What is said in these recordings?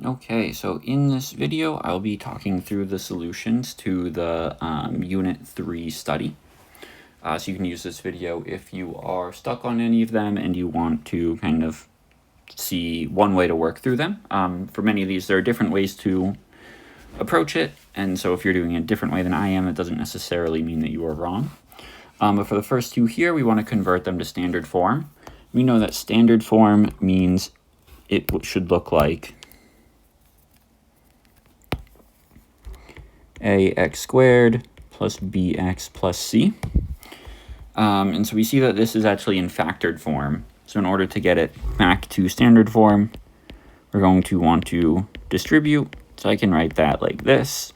Okay, so in this video, I'll be talking through the solutions to the Unit 3 study. So you can use this video if you are stuck on any of them and you want to kind of see one way to work through them. For many of these, there are different ways to approach it, and so if you're doing it a different way than I am, it doesn't necessarily mean that you are wrong. But for the first two here, we want to convert them to standard form. We know that standard form means it should look like ax squared plus bx plus c. And so we see that this is actually in factored form. So in order to get it back to standard form, we're going to want to distribute. So I can write that like this.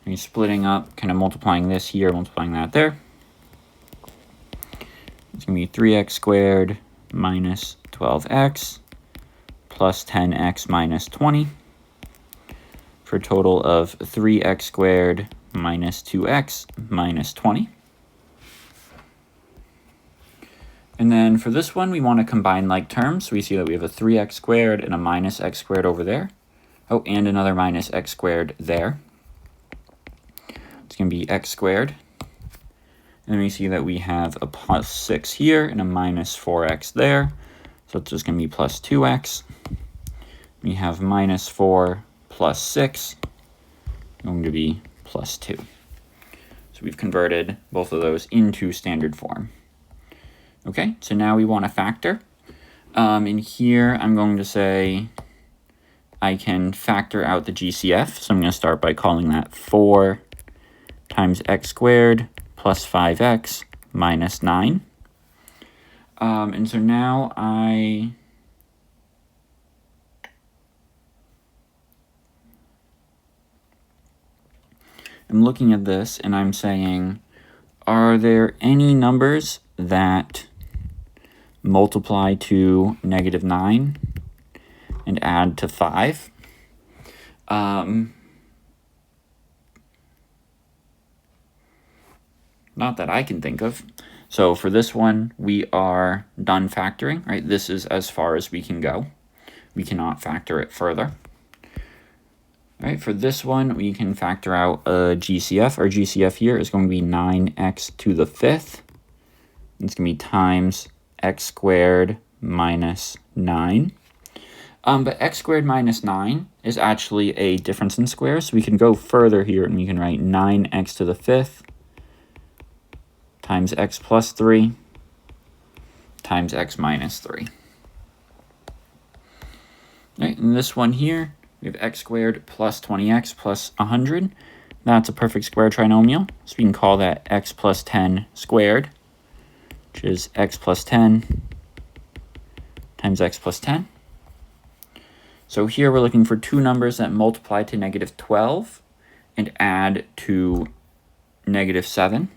And splitting up, kind of multiplying this here, multiplying that there. It's going to be 3x squared minus 12x plus 10x minus 20. For a total of 3x squared minus 2x minus 20. And then for this one, we want to combine like terms. So we see that we have a 3x squared and a minus x squared over there. Oh, and another minus x squared there. It's going to be x squared. And then we see that we have a plus 6 here and a minus 4x there. So it's just going to be plus 2x. We have minus 4 plus 6, going to be plus 2. So we've converted both of those into standard form. Okay, so now we want to factor. In here, I'm going to say I can factor out the GCF. So I'm going to start by calling that 4 times x squared plus 5x minus 9. And so now I'm looking at this and I'm saying, are there any numbers that multiply to negative 9 and add to 5? Not that I can think of. So for this one, we are done factoring, right? This is as far as we can go. We cannot factor it further. All right, for this one, we can factor out a GCF. Our GCF here is going to be 9x to the 5th. It's going to be times x squared minus 9. But x squared minus 9 is actually a difference in squares. So we can go further here and we can write 9x to the 5th times x plus 3 times x minus 3. All right, and this one here, we have x squared plus 20x plus 100. That's a perfect square trinomial. So we can call that x plus 10 squared, which is x plus 10 times x plus 10. So here we're looking for two numbers that multiply to negative 12 and add to negative 7.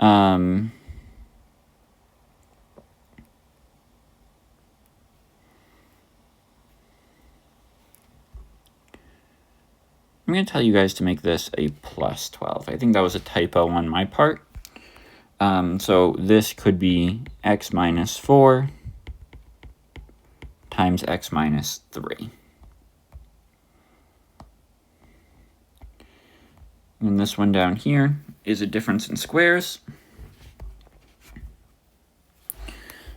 I'm going to tell you guys to make this a plus 12. I think that was a typo on my part. So this could be x minus 4 times x minus 3. And this one down here is a difference in squares.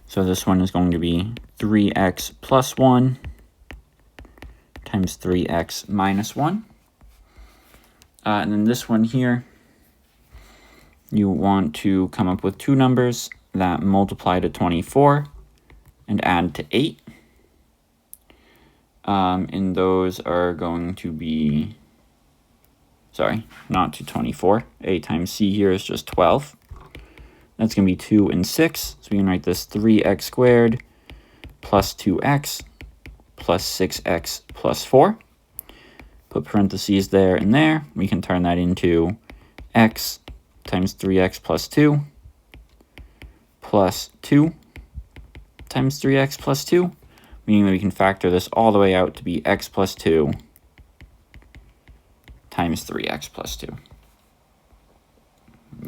So this one is going to be 3x plus 1 times 3x minus 1. And then this one here, you want to come up with two numbers that multiply to 24 and add to 8. And those are going to be, sorry, not to 24. A times c here is just 12. That's going to be 2 and 6. So we can write this 3x squared plus 2x plus 6x plus 4. Put parentheses there and there. We can turn that into x times 3x plus 2 plus 2 times 3x plus 2, meaning that we can factor this all the way out to be x plus 2 times 3x plus 2.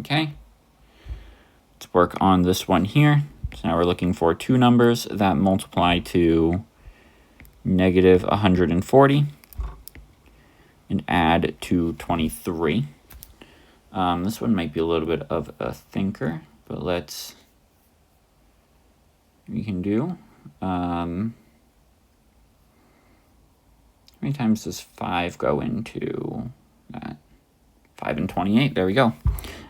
Okay, let's work on this one here. So now we're looking for two numbers that multiply to negative 140 and add to 23. This one might be a little bit of a thinker, but we can do, how many times does 5 go into that? 5 and 28, there we go.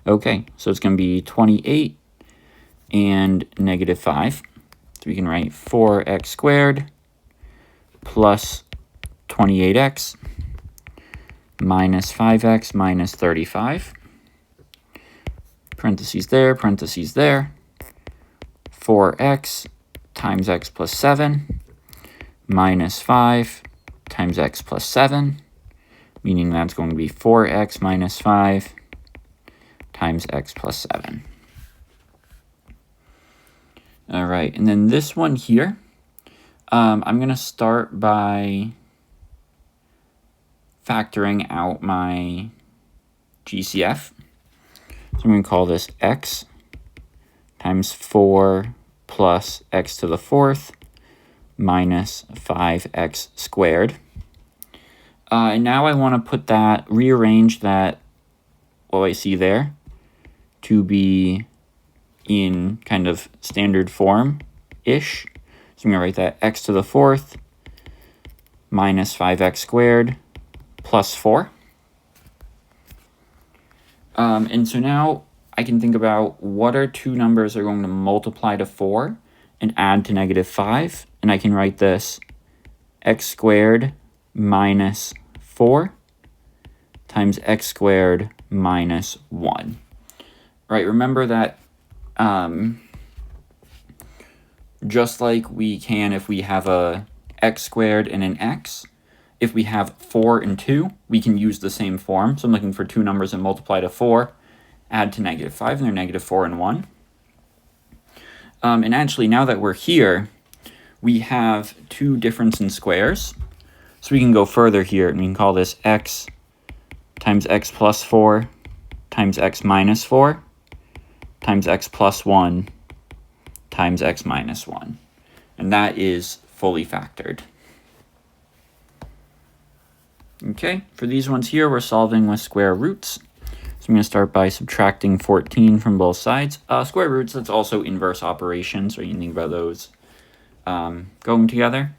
Okay, so it's going to be 28 and negative 5. So we can write 4x squared plus 28x minus 5x minus 35. Parentheses there, 4x times x plus 7 minus 5 times x plus 7, meaning that's going to be 4x minus 5 times x plus 7. All right, and then this one here, I'm going to start by factoring out my GCF. So I'm going to call this x times 4 plus x to the 4th minus 5x squared. And now I want to rearrange that, what I see there, to be in kind of standard form-ish. So I'm going to write that x to the 4th minus 5x squared plus 4. And so now I can think about what are two numbers that are going to multiply to 4 and add to negative 5. And I can write this x squared minus 4 times x squared minus 1. Right, remember that just like we can if we have a x squared and an x, if we have 4 and 2, we can use the same form. So I'm looking for two numbers that multiply to 4, add to negative 5, and they're negative 4 and 1. And actually, now that we're here, we have two difference in squares. So we can go further here, and we can call this x times x plus 4 times x minus 4 times x plus 1 times x minus 1. And that is fully factored. Okay, for these ones here, we're solving with square roots. So I'm going to start by subtracting 14 from both sides. Square roots, that's also inverse operations, so you can think about those going together.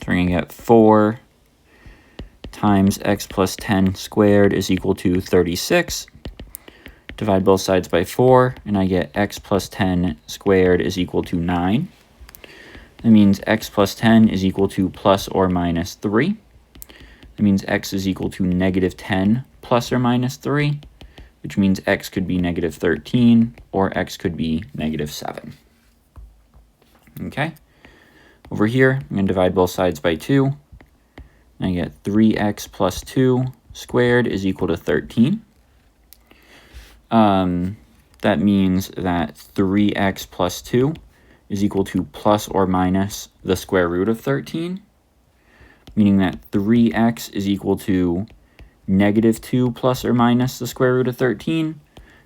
So we're going to get 4 times x plus 10 squared is equal to 36. Divide both sides by 4, and I get x plus 10 squared is equal to 9. That means x plus 10 is equal to plus or minus 3. That means x is equal to negative 10 plus or minus 3, which means x could be negative 13 or x could be negative 7. Okay, over here, I'm going to divide both sides by 2. And I get 3x plus 2 squared is equal to 13. That means that 3x plus 2 is equal to plus or minus the square root of 13. Meaning that 3x is equal to negative 2 plus or minus the square root of 13,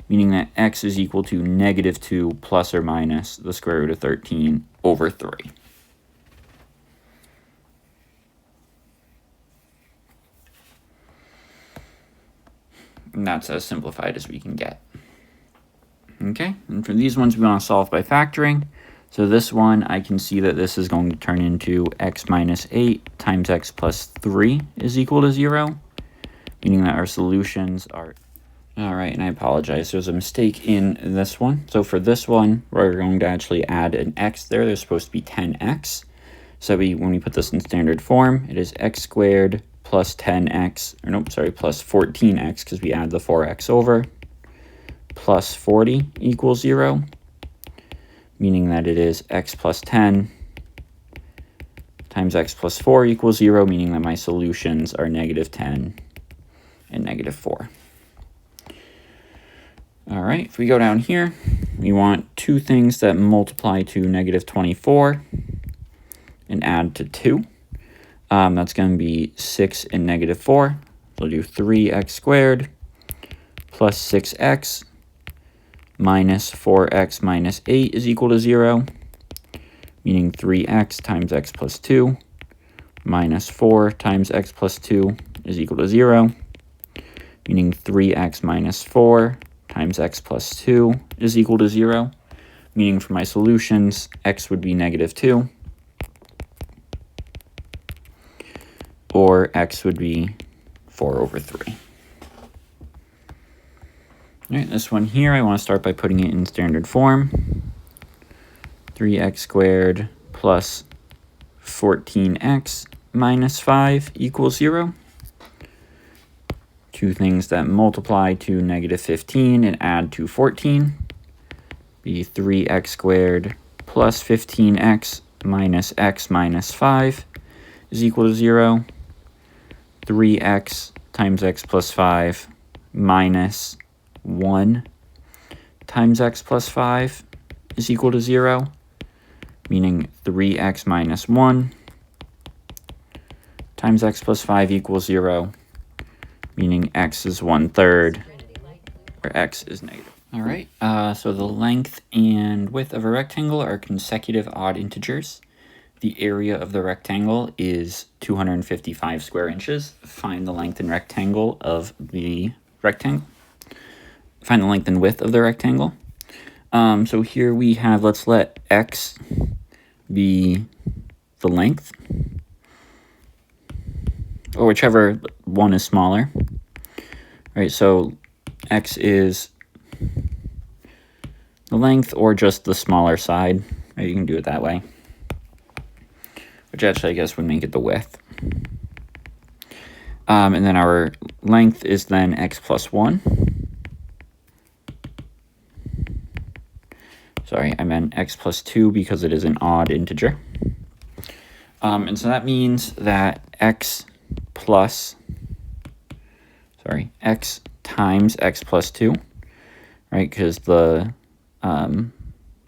meaning that x is equal to negative 2 plus or minus the square root of 13 over 3. And that's as simplified as we can get. Okay, and for these ones we want to solve by factoring. So this one, I can see that this is going to turn into x minus 8 times x plus 3 is equal to 0, meaning that our solutions are... All right, and I apologize. There's a mistake in this one. So for this one, we're going to actually add an x there. There's supposed to be 10x. So when we put this in standard form, it is x squared plus 10x, or nope, sorry, plus 14x, because we add the 4x over, plus 40 equals 0. Meaning that it is x plus 10 times x plus 4 equals 0, meaning that my solutions are negative 10 and negative 4. All right, if we go down here, we want two things that multiply to negative 24 and add to 2. That's going to be 6 and negative 4. So we'll do 3x squared plus 6x minus 4x minus 8 is equal to 0, meaning 3x times x plus 2 minus 4 times x plus 2 is equal to 0, meaning 3x minus 4 times x plus 2 is equal to 0, meaning for my solutions, x would be negative 2, or x would be 4 over 3. All right, this one here, I want to start by putting it in standard form. 3x squared plus 14x minus 5 equals 0. Two things that multiply to negative 15 and add to 14. Be 3x squared plus 15x minus x minus 5 is equal to 0. 3x times x plus 5 minus 1 times x plus 5 is equal to 0, meaning 3x minus 1 times x plus 5 equals 0, meaning x is 1/3, where x is negative. All right, so the length and width of a rectangle are consecutive odd integers. The area of the rectangle is 255 square inches. Find the length and rectangle of the rectangle. Find the length and width of the rectangle. So here we have, let's let x be the length, or whichever one is smaller. All right, so x is the length or just the smaller side. Or you can do it that way, which actually I guess would make it the width. And then our length is then x plus 1. Sorry, I meant x plus 2 because it is an odd integer. And so that means that x times x plus 2, right? Because the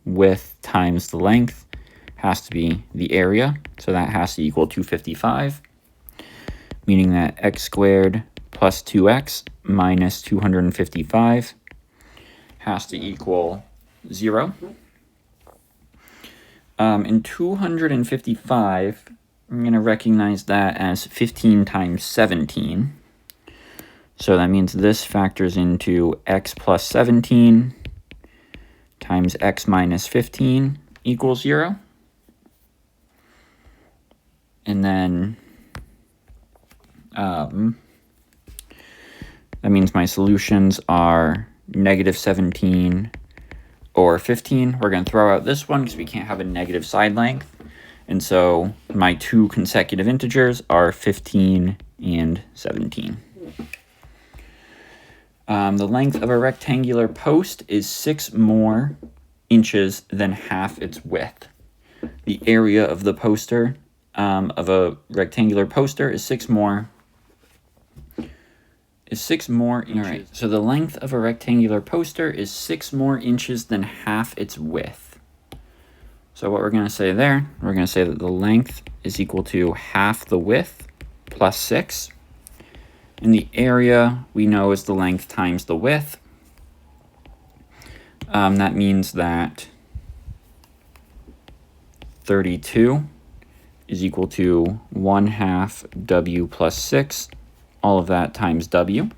width times the length has to be the area, so that has to equal 255, meaning that x squared plus 2x minus 255 has to equal 0. And 255, I'm going to recognize that as 15 times 17. So that means this factors into x plus 17 times x minus 15 equals 0. And then that means my solutions are negative 17 or 15. We're going to throw out this one because we can't have a negative side length. And so my two consecutive integers are 15 and 17. The length of a rectangular post is 6 more inches than half its width. The area of the poster, of a rectangular poster, is 6 more inches. All right, so the length of a rectangular poster is 6 more inches than half its width. So what we're going to say there, we're going to say that the length is equal to half the width plus 6. And the area we know is the length times the width. That means that 32 is equal to 1/2 w plus 6, all of that times w,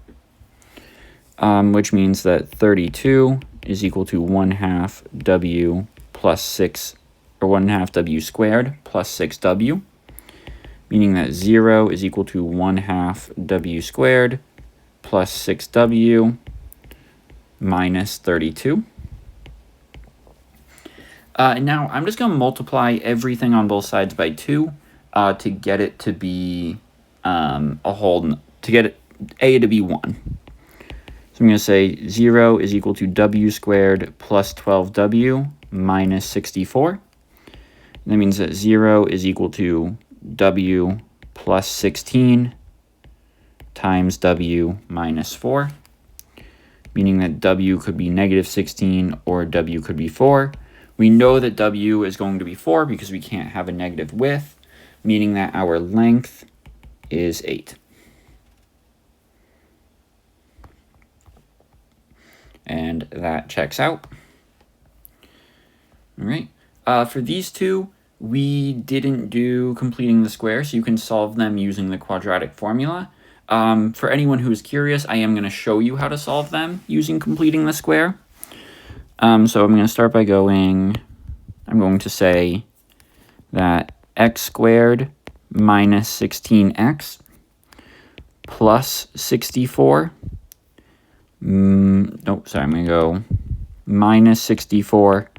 which means that 32 is equal to 1/2 w plus 6, or 1/2 w squared plus 6w, meaning that 0 is equal to 1/2 w squared plus 6w minus 32. And now I'm just going to multiply everything on both sides by 2 to get it to be to get it, a to be 1. So I'm going to say 0 is equal to w squared plus 12w minus 64. And that means that 0 is equal to w plus 16 times w minus 4, meaning that w could be negative 16 or w could be 4. We know that w is going to be 4 because we can't have a negative width, meaning that our length is 8. And that checks out. All right. For these two, we didn't do completing the square, so you can solve them using the quadratic formula. For anyone who is curious, I am going to show you how to solve them using completing the square. So I'm going to start by I'm going to say that x squared minus 16x plus 64. I'm going to go minus 64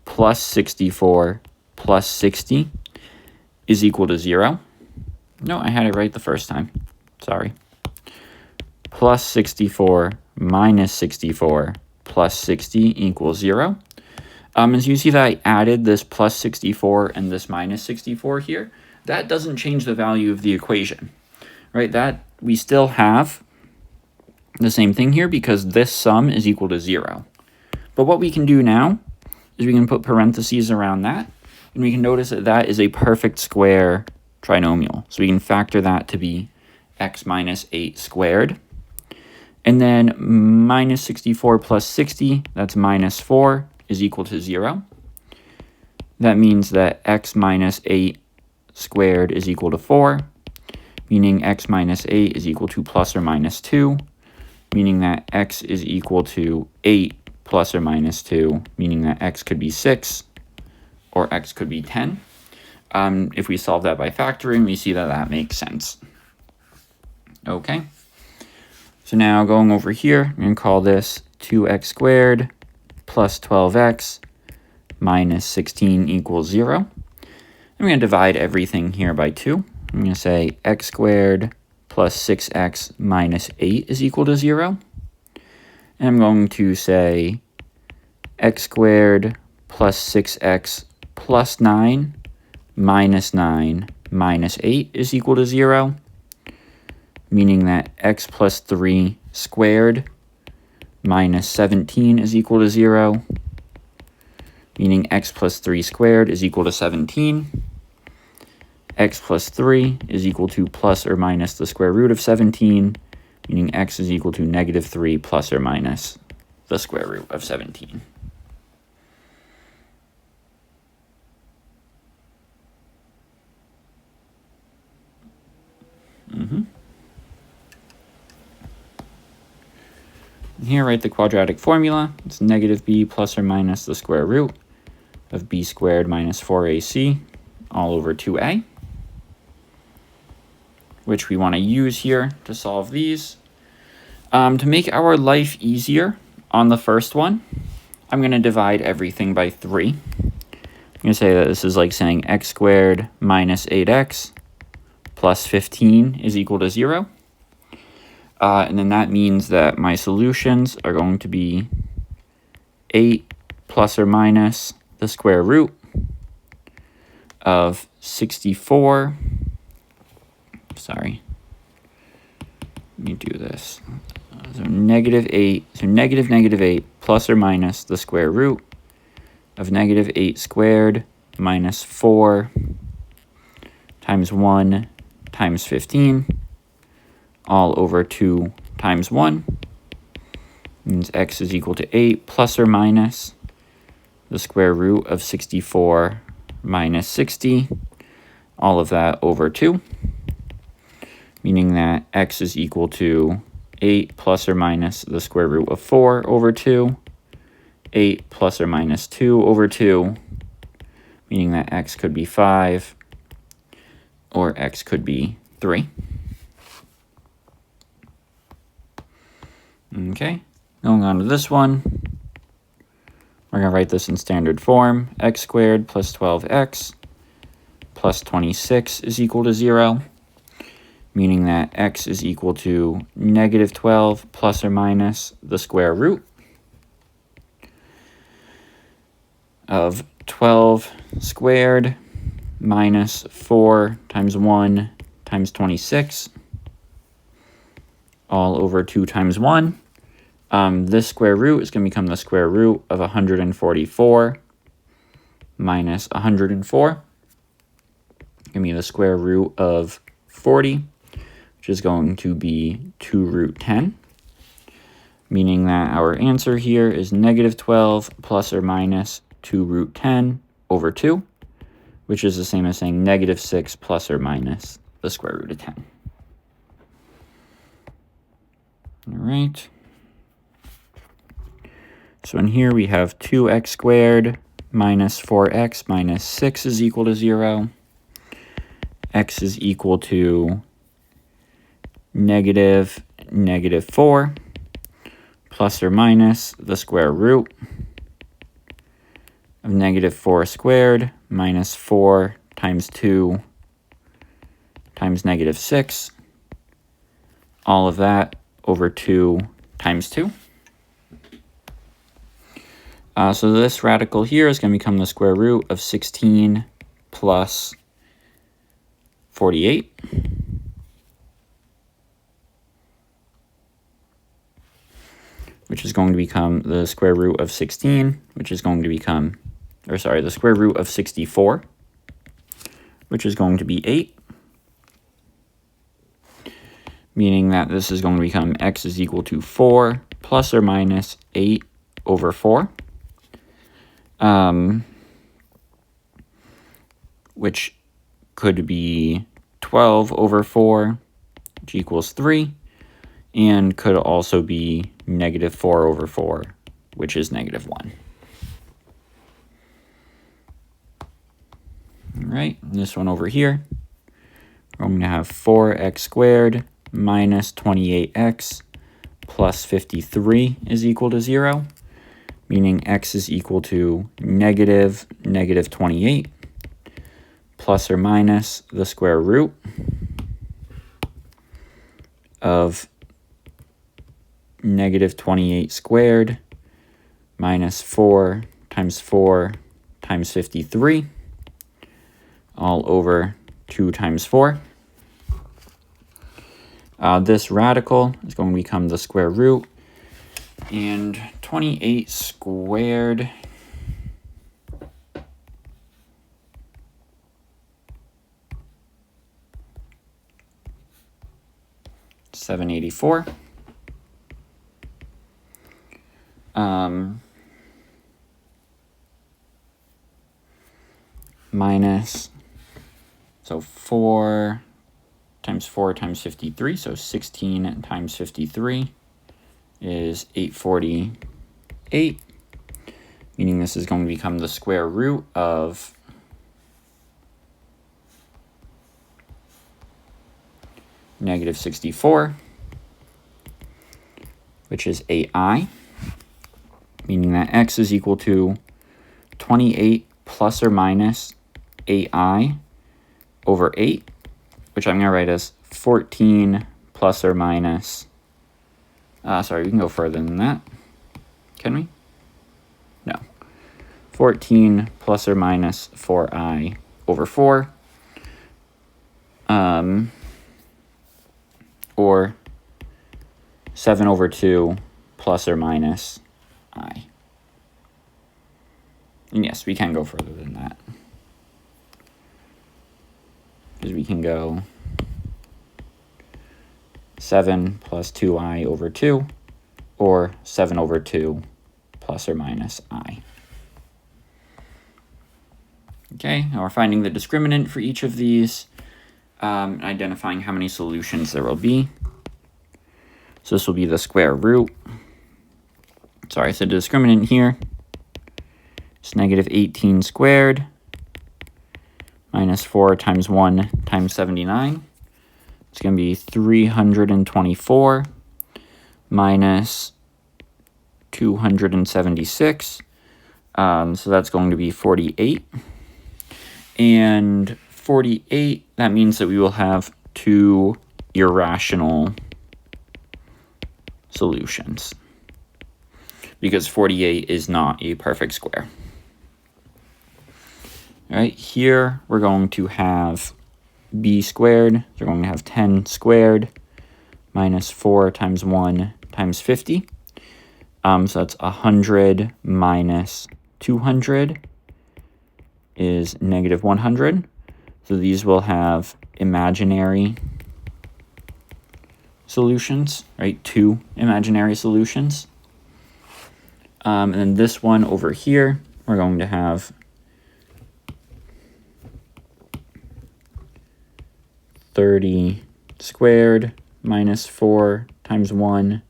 plus 64 plus 60 is equal to 0. No, I had it right the first time. Sorry. Plus 64 minus 64 plus 60 equals 0. As you see that I added this plus 64 and this minus 64 here, that doesn't change the value of the equation, right? That we still have the same thing here because this sum is equal to 0. But what we can do now is we can put parentheses around that, and we can notice that that is a perfect square trinomial. So we can factor that to be x minus 8 squared. And then minus 64 plus 60, that's minus 4, is equal to 0. That means that x minus 8 squared is equal to 4, meaning x minus 8 is equal to plus or minus 2, meaning that x is equal to 8 plus or minus 2, meaning that x could be 6 or x could be 10. If we solve that by factoring, we see that that makes sense. Okay. So now going over here, I'm going to call this 2x squared plus 12x minus 16 equals 0. I'm going to divide everything here by 2. I'm going to say x squared plus 6x minus 8 is equal to 0. And I'm going to say x squared plus 6x plus 9 minus 9 minus 8 is equal to 0. Meaning that x plus 3 squared minus 17 is equal to 0, meaning x plus 3 squared is equal to 17. X plus 3 is equal to plus or minus the square root of 17, meaning x is equal to negative 3 plus or minus the square root of 17. Here, write the quadratic formula. It's negative b plus or minus the square root of b squared minus 4ac all over 2a, which we want to use here to solve these. To make our life easier on the first one, I'm going to divide everything by 3. I'm going to say that this is like saying x squared minus 8x plus 15 is equal to 0. And then that means that my solutions are going to be 8 plus or minus the square root of 64. Sorry. Let me do this. So negative 8. So negative 8 plus or minus the square root of negative 8 squared minus 4 times 1 times 15. All over 2 times 1 means x is equal to 8 plus or minus the square root of 64 minus 60, all of that over 2, meaning that x is equal to 8 plus or minus the square root of 4 over 2, 8 plus or minus 2 over 2, meaning that x could be 5 or x could be 3. Okay, going on to this one, we're going to write this in standard form. X squared plus 12x plus 26 is equal to 0, meaning that x is equal to negative 12 plus or minus the square root of 12 squared minus 4 times 1 times 26, all over 2 times 1. This square root is going to become the square root of 144 minus 104. Give me the square root of 40, which is going to be 2 root 10. meaning that our answer here is negative 12 plus or minus 2 root 10 over 2, which is the same as saying negative 6 plus or minus the square root of 10. All right. So in here we have 2x squared minus 4x minus 6 is equal to 0. X is equal to negative 4 plus or minus the square root of negative 4 squared minus 4 times 2 times negative 6. All of that over 2 times 2. So this radical here is going to become the square root of 16 plus 48. Which is going to become the square root of 16, which is going to become, or sorry, the square root of 64, which is going to be 8. Meaning that this is going to become x is equal to 4 plus or minus 8 over 4. Which could be 12 over 4, which equals 3. And could also be negative 4 over 4, which is negative 1. All right, and this one over here, we're going to have 4x squared minus 28x plus 53 is equal to 0, meaning x is equal to negative 28 plus or minus the square root of negative 28 squared minus 4 times 53 all over 2 times 4. This radical is going to become the square root, and 28 squared $784. Minus, so 4 times 53, so 16 times 53 is 848, meaning this is going to become the square root of negative 64, which is 8i, meaning that x is equal to 28 plus or minus 8i over 8, which I'm going to write as 14 plus or minus, sorry, we can go further than that. Can we? No. 14 plus or minus 4i over 4. Or 7 over 2 plus or minus I. And yes, we can go further than that. Because we can go 7 plus 2i over 2, or 7 over 2 plus or minus I. Okay, now we're finding the discriminant for each of these, identifying how many solutions there will be. So this will be the square root. Sorry, so the discriminant here is negative 18 squared minus 4 times 1 times 79. It's going to be 324 minus 276. So that's going to be 48. And 48, that means that we will have two irrational solutions, because 48 is not a perfect square. All right, here we're going to have b squared. So we're going to have 10 squared minus 4 times 1 times 50. So that's 100 minus 200 is negative 100. So these will have imaginary solutions, right? 2 imaginary solutions. And then this one over here, we're going to have (30 squared minus 4 times 1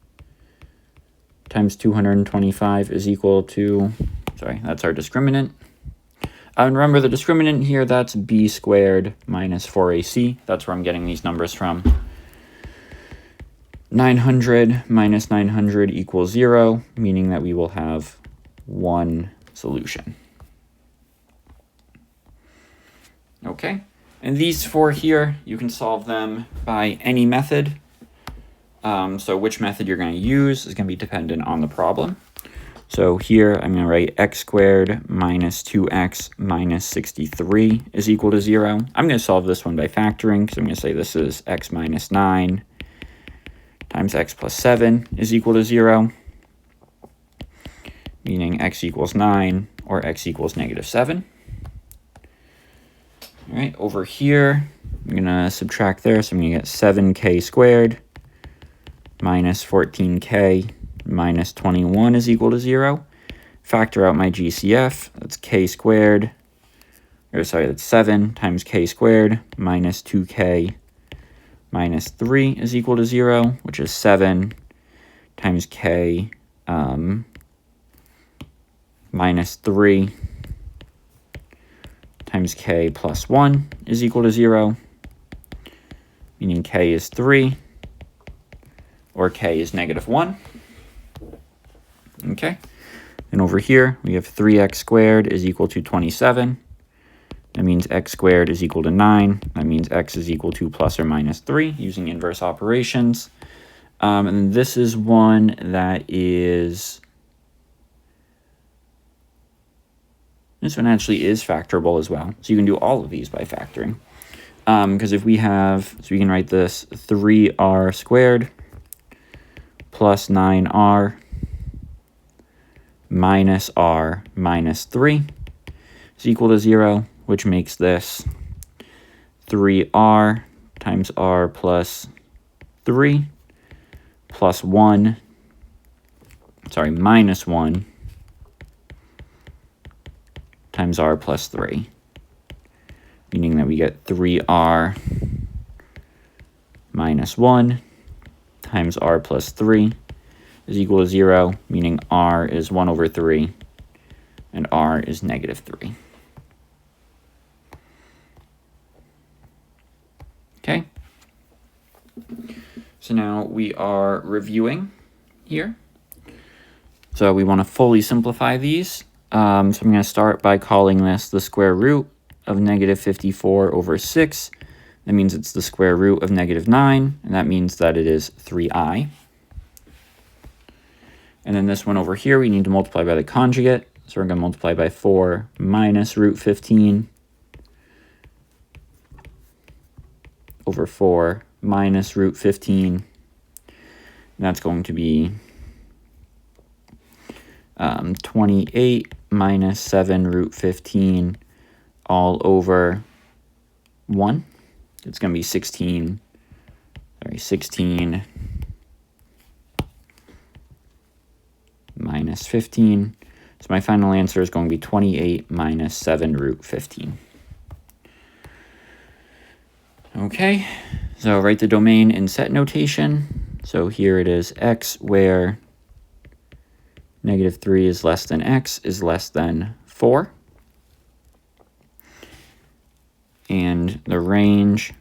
times 225 is equal to, sorry, that's our discriminant. And remember the discriminant here, that's b squared minus 4ac. That's where I'm getting these numbers from. 900 minus 900 equals 0, meaning that we will have one solution. Okay, and these four here, you can solve them by any method. So which method you're going to use is going to be dependent on the problem. So here I'm going to write x squared minus 2x minus 63 is equal to 0. I'm going to solve this one by factoring, because I'm going to say this is x minus 9 times x plus 7 is equal to 0, meaning x equals 9 or x equals negative 7. All right, over here, I'm going to subtract there, so I'm going to get 7k squared minus 14k minus 21 is equal to 0. Factor out my GCF, that's k squared, or sorry, that's 7 times k squared minus 2k minus 3 is equal to 0, which is 7 times k minus 3 times k plus 1 is equal to 0, meaning k is 3, or k is negative 1. Okay, and over here we have 3x squared is equal to 27. That means x squared is equal to 9. That means x is equal to plus or minus 3 using inverse operations. And this is one that is, this one actually is factorable as well. So you can do all of these by factoring. Because if we have, so we can write this 3r squared plus 9r minus r minus 3 is equal to 0, which makes this 3r times r plus 3 plus 1, sorry, minus 1 times r plus 3, meaning that we get 3r minus 1 times r plus 3 is equal to 0, meaning r is 1 over 3 and r is negative 3. Okay, so now we are reviewing here. So we want to fully simplify these. So I'm going to start by calling this the square root of negative 54 over 6. That means it's the square root of negative 9, and that means that it is 3i. And then this one over here, we need to multiply by the conjugate. So we're going to multiply by 4 minus root 15 over 4 minus root 15. And that's going to be 28 minus 7 root 15 all over 1. It's going to be 16 minus 15. So my final answer is going to be 28 minus 7 root 15. Okay, so write the domain in set notation. So here it is x where negative 3 is less than x is less than 4. And the range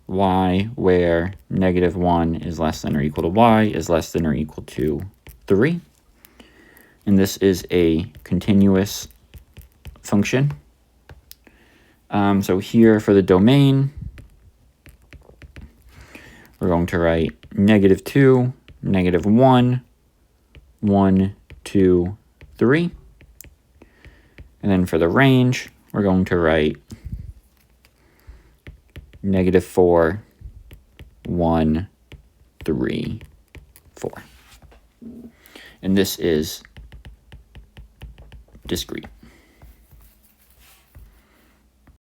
y where negative 1 is less than or equal to y is less than or equal to 3. And this is a continuous function. So here for the domain, we're going to write negative 2, negative 1, 1, 2, 3. And then for the range, we're going to write negative 4, 1, 3, 4. And this is discrete.